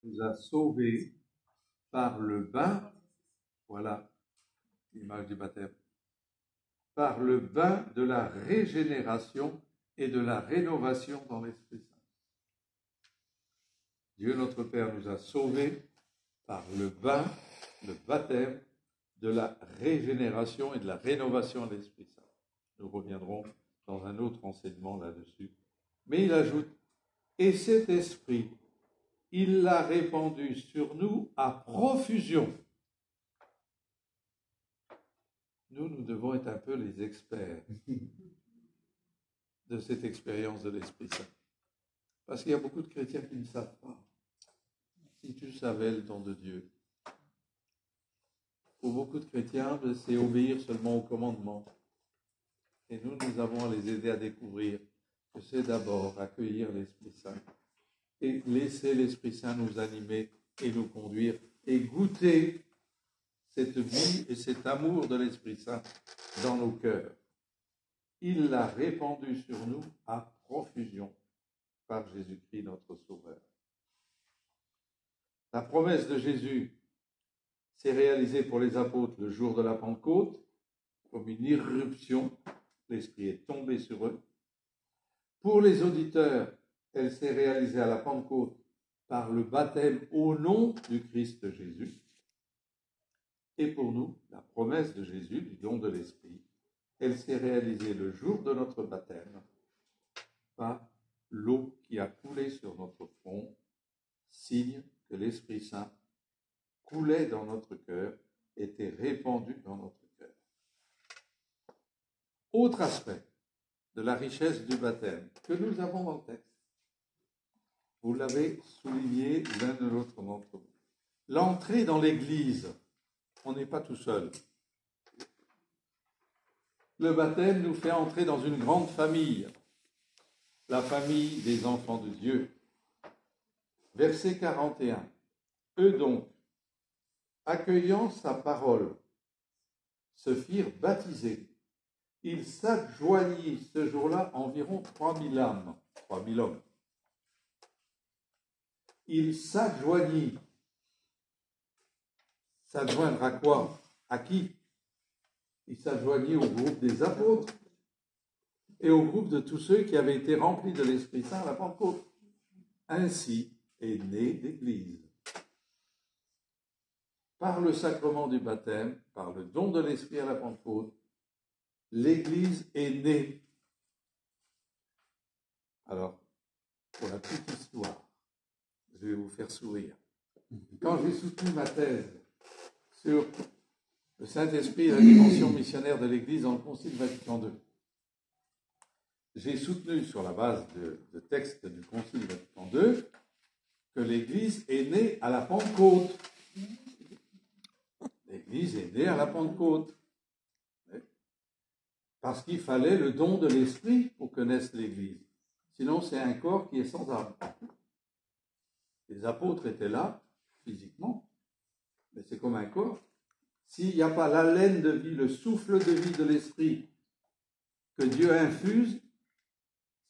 nous a sauvés par le bain, voilà l'image du baptême, par le bain de la régénération et de la rénovation dans l'Esprit Saint. Dieu notre Père nous a sauvés par le bain, le baptême de la régénération et de la rénovation de l'Esprit Saint. Nous reviendrons dans un autre enseignement là-dessus. Mais il ajoute, et cet Esprit, il l'a répandu sur nous à profusion. Nous devons être un peu les experts de cette expérience de l'Esprit Saint. Parce qu'il y a beaucoup de chrétiens qui ne savent pas. Si tu savais le don de Dieu. Pour beaucoup de chrétiens, c'est obéir seulement au commandement. Et nous avons à les aider à découvrir que c'est d'abord accueillir l'Esprit Saint et laisser l'Esprit Saint nous animer et nous conduire et goûter cette vie et cet amour de l'Esprit Saint dans nos cœurs. Il l'a répandu sur nous à profusion par Jésus-Christ notre Sauveur. La promesse de Jésus s'est réalisée pour les apôtres le jour de la Pentecôte, comme une irruption. L'Esprit est tombé sur eux. Pour les auditeurs, elle s'est réalisée à la Pentecôte par le baptême au nom du Christ Jésus. Et pour nous, la promesse de Jésus, du don de l'Esprit, elle s'est réalisée le jour de notre baptême par l'eau qui a coulé sur notre front, signe que l'Esprit Saint coulait dans notre cœur, était répandu dans notre cœur. Autre aspect de la richesse du baptême que nous avons dans le texte. Vous l'avez souligné l'un de l'autre d'entre vous. L'entrée dans l'Église. On n'est pas tout seul. Le baptême nous fait entrer dans une grande famille, la famille des enfants de Dieu. Verset 41. Eux donc, accueillant sa parole, se firent baptiser. Il s'adjoignit ce jour-là environ 3000 âmes, 3000 hommes. Il s'adjoignit. S'adjoindre à quoi? À qui? Il s'adjoignit au groupe des apôtres et au groupe de tous ceux qui avaient été remplis de l'Esprit Saint à la Pentecôte. Ainsi est née l'Église. Par le sacrement du baptême, par le don de l'Esprit à la Pentecôte, l'Église est née. Alors, pour la petite histoire, je vais vous faire sourire. Quand j'ai soutenu ma thèse sur le Saint-Esprit et la dimension missionnaire de l'Église dans le Concile Vatican II, j'ai soutenu sur la base de textes du Concile Vatican II que l'Église est née à la Pentecôte. L'Église est née à la Pentecôte. Parce qu'il fallait le don de l'Esprit pour que naisse l'Église. Sinon, c'est un corps qui est sans âme. Les apôtres étaient là, physiquement, mais c'est comme un corps. S'il n'y a pas l'haleine de vie, le souffle de vie de l'Esprit que Dieu infuse,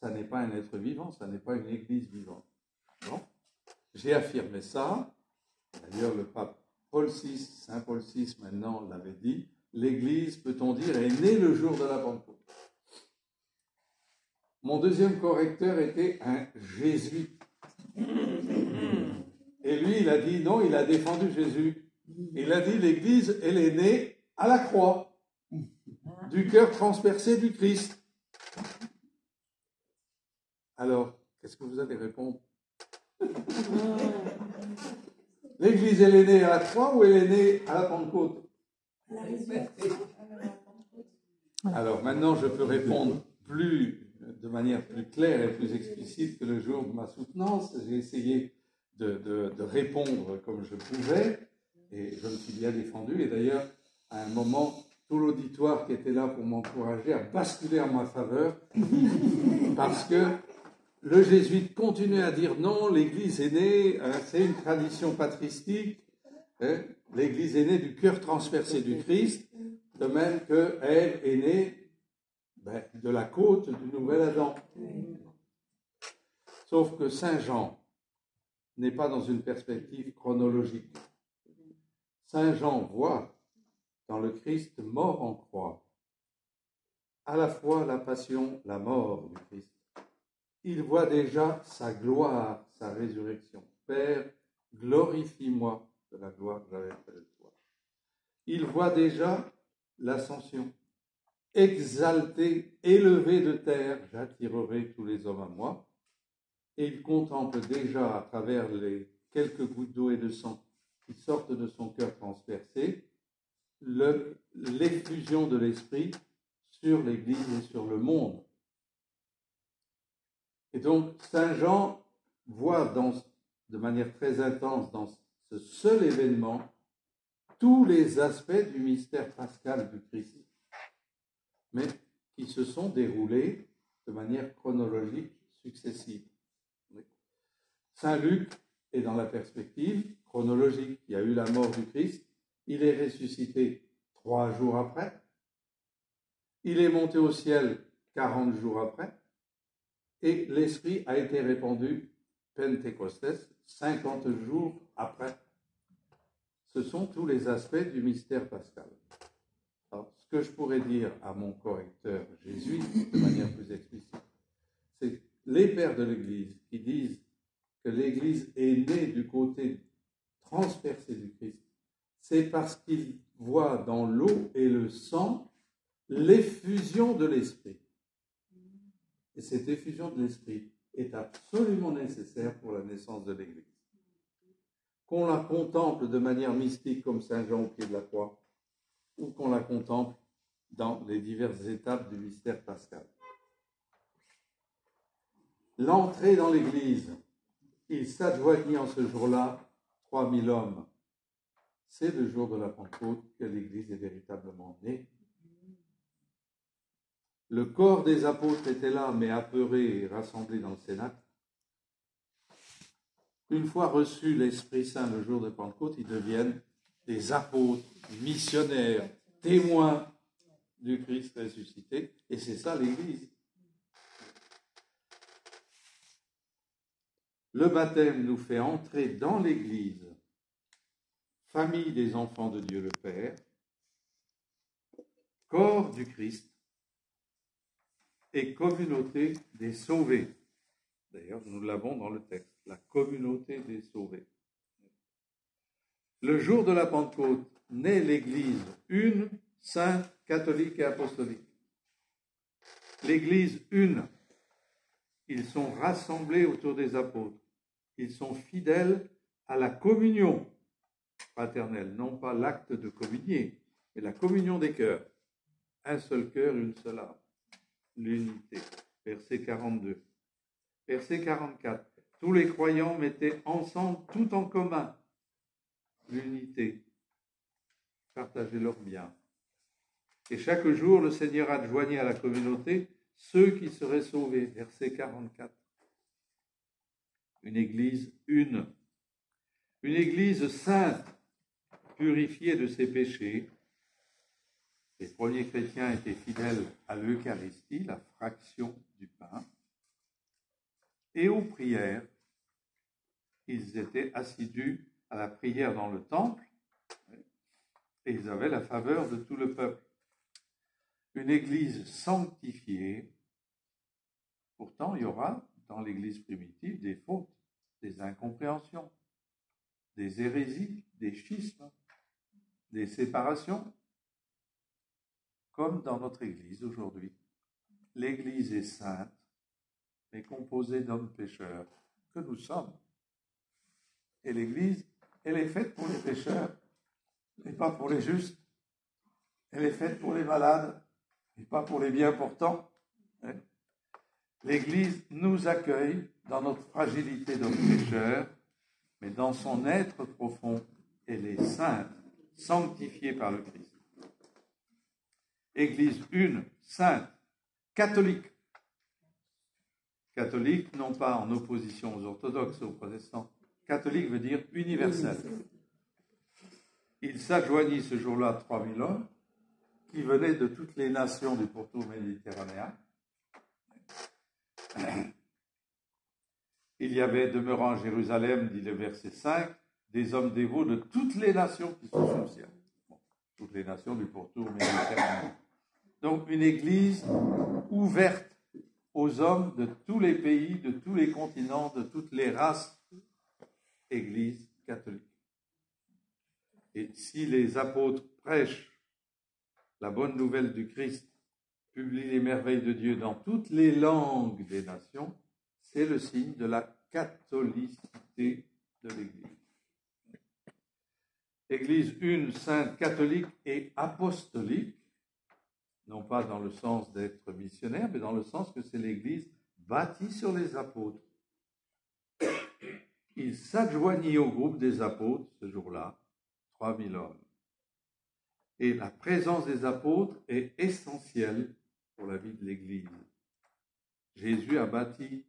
ça n'est pas un être vivant, ça n'est pas une Église vivante. Non. J'ai affirmé ça. D'ailleurs, le pape Paul VI, Saint Paul VI maintenant l'avait dit, l'Église, peut-on dire, est née le jour de la Pentecôte. Mon deuxième correcteur était un jésuite. Et lui, il a dit, non, il a défendu Jésus. Il a dit, l'Église, elle est née à la croix, du cœur transpercé du Christ. Alors, qu'est-ce que vous allez répondre? L'Église, elle est née à la croix ou elle est née à la Pentecôte? Alors, maintenant, je peux répondre de manière plus claire et plus explicite que le jour de ma soutenance. J'ai essayé de répondre comme je pouvais et je me suis bien défendu. Et d'ailleurs, à un moment, tout l'auditoire qui était là pour m'encourager a basculé en ma faveur parce que le jésuite continuait à dire non, l'Église est née, c'est une tradition patristique, l'Église est née du cœur transpercé du Christ, de même qu'elle est née de la côte du nouvel Adam. Sauf que Saint Jean, n'est pas dans une perspective chronologique. Saint Jean voit dans le Christ mort en croix à la fois la passion, la mort du Christ. Il voit déjà sa gloire, sa résurrection. Père, glorifie-moi de la gloire que j'avais faite de toi. Il voit déjà l'ascension. Exalté, élevé de terre, j'attirerai tous les hommes à moi. Et il contemple déjà à travers les quelques gouttes d'eau et de sang qui sortent de son cœur transpercé l'effusion de l'Esprit sur l'Église et sur le monde. Et donc, Saint Jean voit de manière très intense dans ce seul événement tous les aspects du mystère pascal du Christ, mais qui se sont déroulés de manière chronologique successive. Saint Luc est dans la perspective chronologique. Il y a eu la mort du Christ, il est ressuscité 3 jours après, il est monté au ciel 40 jours après, et l'Esprit a été répandu, Pentecostés, 50 jours après. Ce sont tous les aspects du mystère pascal. Alors, ce que je pourrais dire à mon correcteur Jésus, de manière plus explicite, c'est que les pères de l'Église qui disent que l'Église est née du côté transpercé du Christ, c'est parce qu'ils voient dans l'eau et le sang l'effusion de l'Esprit. Et cette effusion de l'Esprit est absolument nécessaire pour la naissance de l'Église. Qu'on la contemple de manière mystique comme Saint Jean au pied de la croix, ou qu'on la contemple dans les diverses étapes du mystère pascal. L'entrée dans l'Église, il s'adjoignit en ce jour-là 3000 hommes. C'est le jour de la Pentecôte que l'Église est véritablement née. Le corps des apôtres était là, mais apeuré et rassemblé dans le Cénacle. Une fois reçu l'Esprit Saint le jour de Pentecôte, ils deviennent des apôtres, missionnaires, témoins du Christ ressuscité. Et c'est ça l'Église. Le baptême nous fait entrer dans l'Église, famille des enfants de Dieu le Père, corps du Christ et communauté des sauvés. D'ailleurs, nous l'avons dans le texte, la communauté des sauvés. Le jour de la Pentecôte naît l'Église une, sainte, catholique et apostolique. L'Église une. Ils sont rassemblés autour des apôtres. Ils sont fidèles à la communion fraternelle, non pas l'acte de communier, mais la communion des cœurs. Un seul cœur, une seule âme. L'unité. Verset 42. Verset 44. Tous les croyants mettaient ensemble tout en commun. L'unité. Partager leurs biens. Et chaque jour, le Seigneur adjoignait à la communauté ceux qui seraient sauvés. Verset 44. Une église une. Une église sainte, purifiée de ses péchés. Les premiers chrétiens étaient fidèles à l'Eucharistie, la fraction du pain, et aux prières. Ils étaient assidus à la prière dans le temple, et ils avaient la faveur de tout le peuple. Une église sanctifiée. Pourtant, il y aura dans l'église primitive des fautes, des incompréhensions, des hérésies, des schismes, des séparations, comme dans notre église aujourd'hui. L'église est sainte, mais composée d'hommes pécheurs que nous sommes. Et l'église, elle est faite pour les pécheurs, et pas pour les justes. Elle est faite pour les malades, et pas pour les bien portants. L'Église nous accueille dans notre fragilité d'homme pécheur, mais dans son être profond, elle est sainte, sanctifiée par le Christ. Église une, sainte, catholique. Catholique, non pas en opposition aux orthodoxes et aux protestants. Catholique veut dire universel. Il s'adjoignit ce jour-là 3000 hommes qui venaient de toutes les nations du pourtour méditerranéen. Il y avait demeurant à Jérusalem, dit le verset 5, des hommes dévots de toutes les nations qui sont sous le ciel. Bon, toutes les nations du pourtour méditerranéen. Donc une église ouverte aux hommes de tous les pays, de tous les continents, de toutes les races, église catholique. Et si les apôtres prêchent la bonne nouvelle du Christ, publient les merveilles de Dieu dans toutes les langues des nations, c'est le signe de la catholicité de l'Église. Église une, sainte, catholique et apostolique, non pas dans le sens d'être missionnaire, mais dans le sens que c'est l'Église bâtie sur les apôtres. Il s'adjoignit au groupe des apôtres ce jour-là, 3000 hommes. Et la présence des apôtres est essentielle pour la vie de l'Église. Jésus a bâti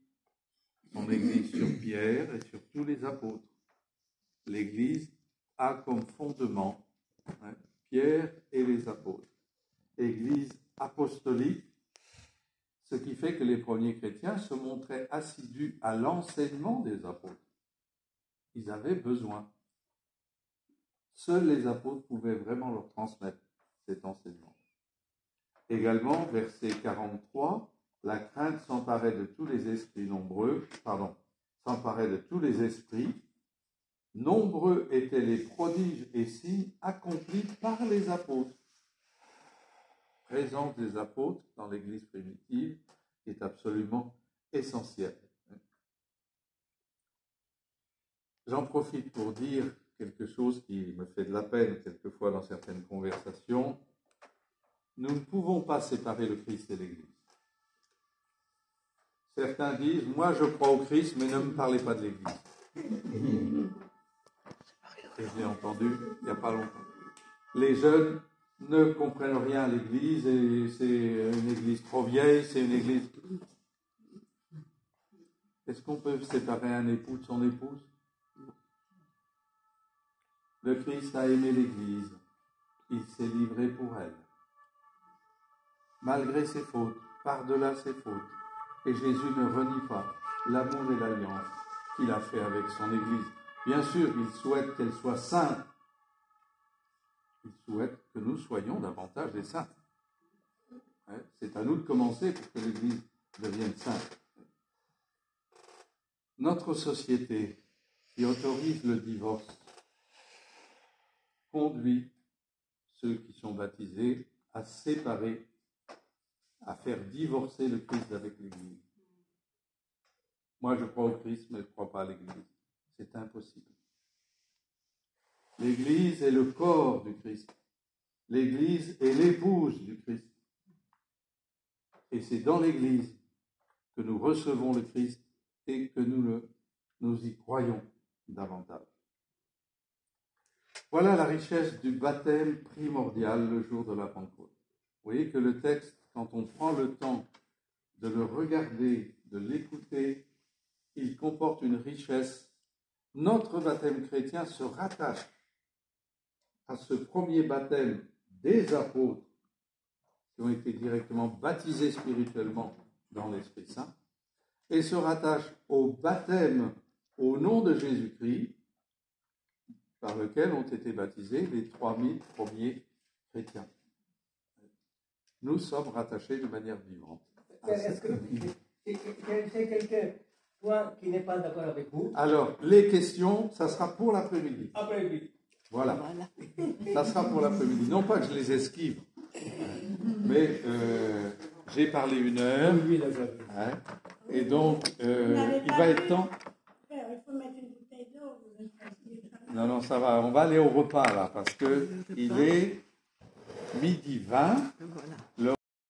son Église sur Pierre et sur tous les apôtres. L'Église a comme fondement Pierre et les apôtres. Église apostolique, ce qui fait que les premiers chrétiens se montraient assidus à l'enseignement des apôtres. Ils avaient besoin. Seuls les apôtres pouvaient vraiment leur transmettre cet enseignement. Également, verset 43, la crainte s'emparait de tous les esprits s'emparait de tous les esprits. Nombreux étaient les prodiges et signes accomplis par les apôtres. Présence des apôtres dans l'Église primitive est absolument essentielle. J'en profite pour dire quelque chose qui me fait de la peine quelquefois dans certaines conversations. Nous ne pouvons pas séparer le Christ et l'Église. Certains disent, moi je crois au Christ, mais ne me parlez pas de l'Église. Et je l'ai entendu il n'y a pas longtemps. Les jeunes ne comprennent rien à l'Église, et c'est une Église trop vieille, c'est une Église... Est-ce qu'on peut séparer un époux de son épouse? Le Christ a aimé l'Église, il s'est livré pour elle. Malgré ses fautes, par-delà ses fautes. Et Jésus ne renie pas l'amour et l'alliance qu'il a fait avec son Église. Bien sûr, il souhaite qu'elle soit sainte. Il souhaite que nous soyons davantage des saints. C'est à nous de commencer pour que l'Église devienne sainte. Notre société qui autorise le divorce conduit ceux qui sont baptisés à séparer, à faire divorcer le Christ avec l'Église. Moi, je crois au Christ, mais je ne crois pas à l'Église. C'est impossible. L'Église est le corps du Christ. L'Église est l'épouse du Christ. Et c'est dans l'Église que nous recevons le Christ et que nous y croyons davantage. Voilà la richesse du baptême primordial le jour de la Pentecôte. Vous voyez que le texte, quand on prend le temps de le regarder, de l'écouter, il comporte une richesse. Notre baptême chrétien se rattache à ce premier baptême des apôtres qui ont été directement baptisés spirituellement dans l'Esprit Saint et se rattache au baptême au nom de Jésus-Christ par lequel ont été baptisés les 3000 premiers chrétiens. Nous sommes rattachés de manière vivante. Est-ce que c'est quelqu'un qui n'est pas d'accord avec vous? Alors, les questions, ça sera pour l'après-midi. Après-midi. Voilà. Ça sera pour l'après-midi. Non pas que je les esquive, mais j'ai parlé 1 heure. Oui, d'accord. Et donc, il va être temps. Il faut mettre une bouteille d'eau. Non, ça va. On va aller au repas là, parce que il est 12h20.